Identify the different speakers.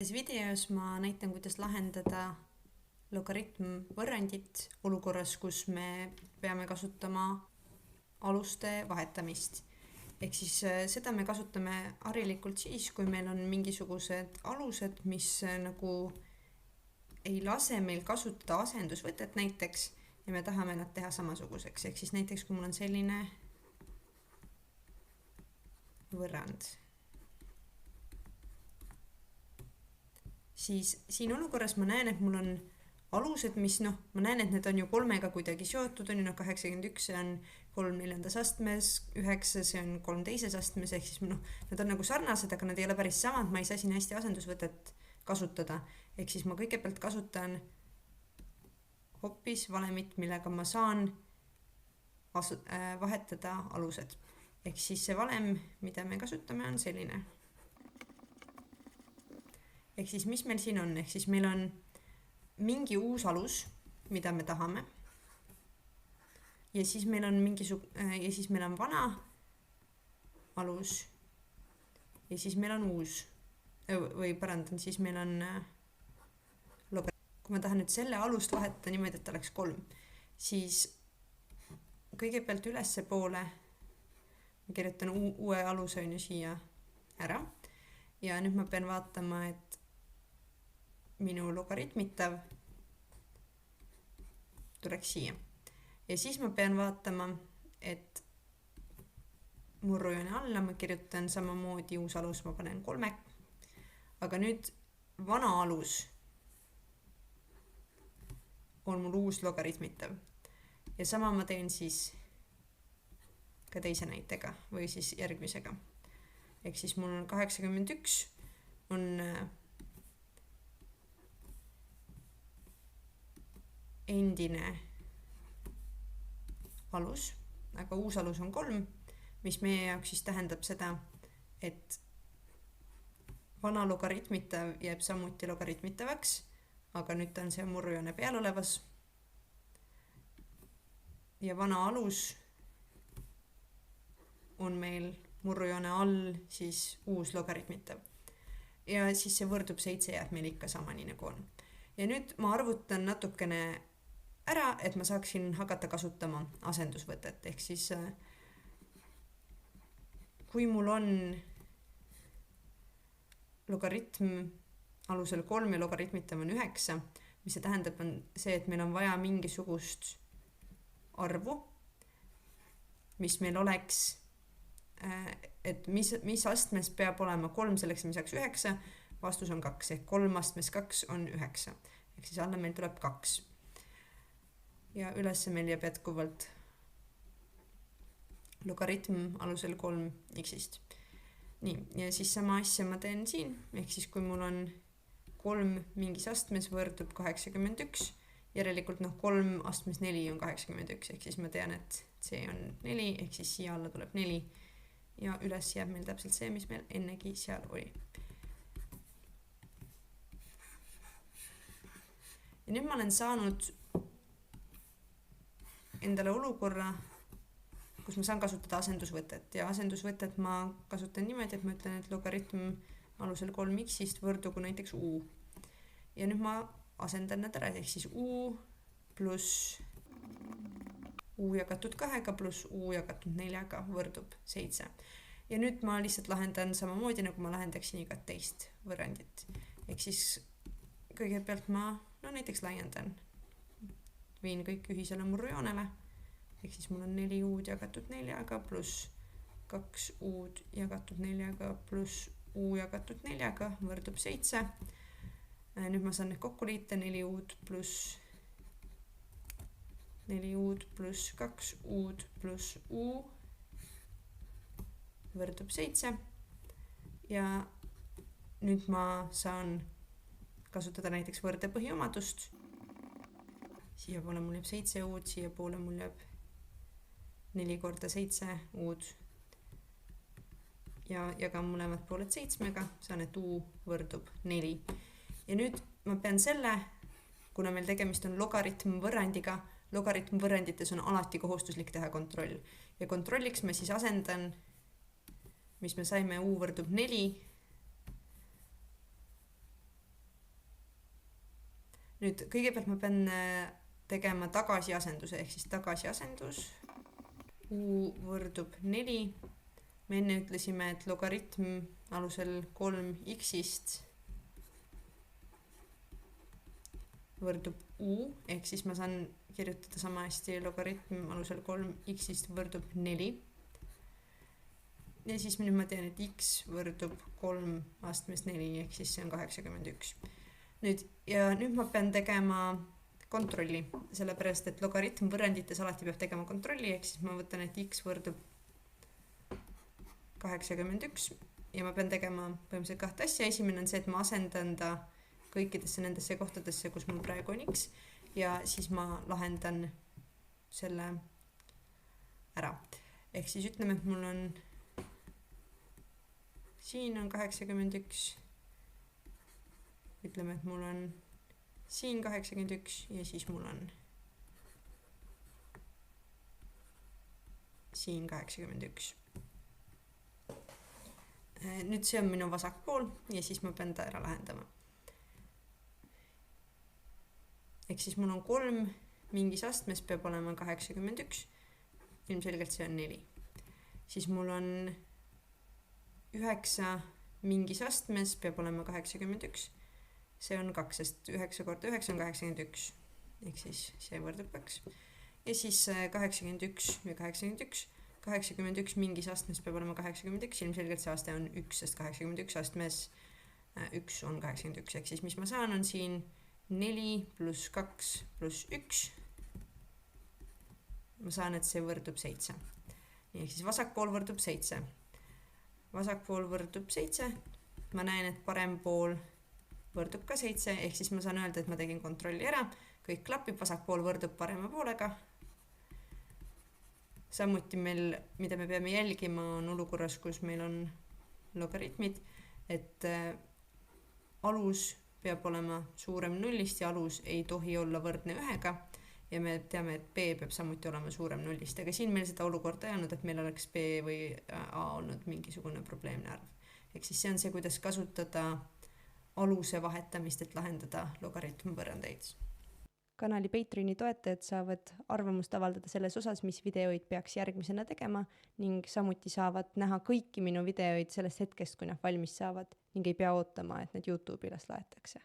Speaker 1: Tänases videos ma näitan, kuidas lahendada logaritmvõrrandit olukorras, kus me peame kasutama aluste vahetamist. Ehk siis seda me kasutame harilikult siis, kui meil on mingisugused alused, mis nagu ei lase meil kasutada asendusvõtet näiteks ja me tahame nad teha samasuguseks. Ehk siis näiteks, kui mul on selline võrrand, siis siin olukorras ma näen, et mul on alused, mis ma näen, et need on ju 3-ga kuidagi seotud, on ju 81 on 3 4. astmes, 9 see on 3 2. astmes, ehk siis nad on nagu sarnased, aga nad ei ole päris samad, ma ei saa siin hästi asendusvõtet kasutada. Ehk siis ma kõigepealt kasutan hoopis valemit, millega ma saan vahetada alused. Ehk siis see valem, mida me kasutame, on selline. Ehk siis mis meil siin on? Ehk siis meil on mingi uus alus, mida me tahame. Ja siis meil on vana alus. Ja siis meil on uus. Siis meil on kui ma tahan nüüd selle alust vahetada niimoodi, et oleks 3, siis kõigepealt ülesse poole ma kirjutan uue aluse on ju siia ära. Ja nüüd ma pean vaatama, et minu logaritmitav tuleks siia. Ja siis ma pean vaatama, et murrujoone alla ma kirjutan samamoodi uus alus, ma panen 3. Aga nüüd vana alus on mul uus logaritmitav. Ja sama ma teen siis ka teise näitega või siis järgmisega. Ehk siis mul on 81 on endine alus, aga uus alus on 3, mis meie jaoks siis tähendab seda, et vana logaritmitav jääb samuti logaritmitavaks, aga nüüd ta on see murrujoone peal olevas. Ja vana alus on meil murrujoone all siis uus logaritmitav. Ja siis see võrdub 7 jääb meil ikka sama nii nagu on. Ja nüüd ma arvutan natukene ära, et ma saaksin hakata kasutama asendusvõtet. Ehk siis kui mul on logaritm alusel 3 ja logaritmitav on 9, mis see tähendab on see, et meil on vaja mingisugust arvu, mis meil oleks, et mis astmes peab olema 3 selleks, mis saaks 9, vastus on 2, ehk 3 astmes 2 on 9. Ehk siis alla meil tuleb 2. Ja ülesse meil jääb jätkuvalt logaritm alusel 3 x-ist. Nii, ja siis sama asja ma teen siin, ehk siis kui mul on 3 mingis astmes võrdub 81, järelikult 3 astmes 4 on 81, ehk siis ma tean, et see on 4, ehk siis siia alla tuleb 4 ja üles jääb meil täpselt see, mis meil ennegi seal oli. Ja nüüd ma olen saanud endale olukorra, kus ma saan kasutada asendusvõtet ja asendusvõtet ma kasutan niimoodi, et ma ütlen, et logaritm alusel 3x-ist võrdugu näiteks u. Ja nüüd ma asendan nad ära, ehk siis u pluss u jagatud 2 pluss u jagatud 4 võrdub 7. Ja nüüd ma lihtsalt lahendan samamoodi, nagu ma lahendaksin igat teist võrrandit. Ehk siis kõigepealt ma näiteks laiendan. Viin kõik ühisele murrujoonele. Ehk siis mul on 4 u-d jagatud 4 pluss 2 u-d jagatud 4 pluss u jagatud 4 võrdub 7. Nüüd ma saan need kokku liita, 4 u-d pluss 4 u-d pluss 2 u-d pluss u võrdub 7. Ja nüüd ma saan kasutada näiteks võrdepõhiomadust. Siia poole mul jääb 7 u-d, siia poole mul jääb 4 korda 7 u-d. Ja jagan mõlemad pooled 7-ga, saan, et u võrdub 4. Ja nüüd ma pean selle, kuna meil tegemist on logaritmvõrrandiga, logaritmvõrrandites on alati kohustuslik teha kontroll. Ja kontrolliks ma siis asendan, mis me saime, u võrdub 4 nüüd kõigepealt ma pean tegema tagasiasenduse, ehk siis tagasiasendus u võrdub 4. Me enne ütlesime, et logaritm alusel 3x-ist võrdub u, ehk siis ma saan kirjutada sama hästi logaritm alusel 3x-ist võrdub 4. Ja siis nüüd ma tean, et x võrdub 3 astmest 4, ehk siis see on 81. Nüüd ma pean tegema kontrolli, sellepärast et logaritm võrrandites alati peab tegema kontrolli, ehk siis ma võtan, et x võrdub 81 ja ma pean tegema põhimõtteliselt 2 asja. Esimene on see, et ma asendan ta kõikidesse nendesse kohtadesse, kus mul praegu on x ja siis ma lahendan selle ära. Ehk siis ütleme, et mul on siin on 81, ütleme, et mul on siin 81 ja siis mul on siin 81. Nüüd see on minu vasak pool ja siis ma pean ta ära lahendama. Ehk siis mul on 3 mingis astmes peab olema 81, ilmselgelt see on 4. Siis mul on 9 mingis astmes peab olema 81, see on 2, sest 9 korda 9 on 81, ehk siis see võrdub 2. Ja siis 81 ja 81, 81 mingis astmes peab olema 81, ilmselgelt see aste on 1, sest 81 astmes 1 on 81, ehk siis mis ma saan on siin 4 pluss 2 pluss 1. Ma saan, et see võrdub 7. Ehk siis vasak pool võrdub 7. Vasak pool võrdub 7. Ma näen, et parem pool võrdub ka 7, ehk siis ma saan öelda, et ma tegin kontrolli ära. Kõik klapib, vasak pool võrdub parema poolega. Samuti meil, mida me peame jälgima, on olukorras, kus meil on logaritmid, et alus peab olema suurem 0-st ja alus ei tohi olla võrdne 1-ga ja me teame, et b peab samuti olema suurem 0-st, aga siin meil seda olukorda ei olnud, et meil oleks b või a olnud mingisugune probleemne arv. Ehk siis see on see, kuidas kasutada aluse vahetamist, et lahendada logaritmvõrrandeid.
Speaker 2: Kanali Patreoni toetajad saavad arvamust avaldada selles osas, mis videoid peaks järgmisena tegema ning samuti saavad näha kõiki minu videoid sellest hetkest, kui nad valmis saavad ning ei pea ootama, et need YouTube'i üles laetakse.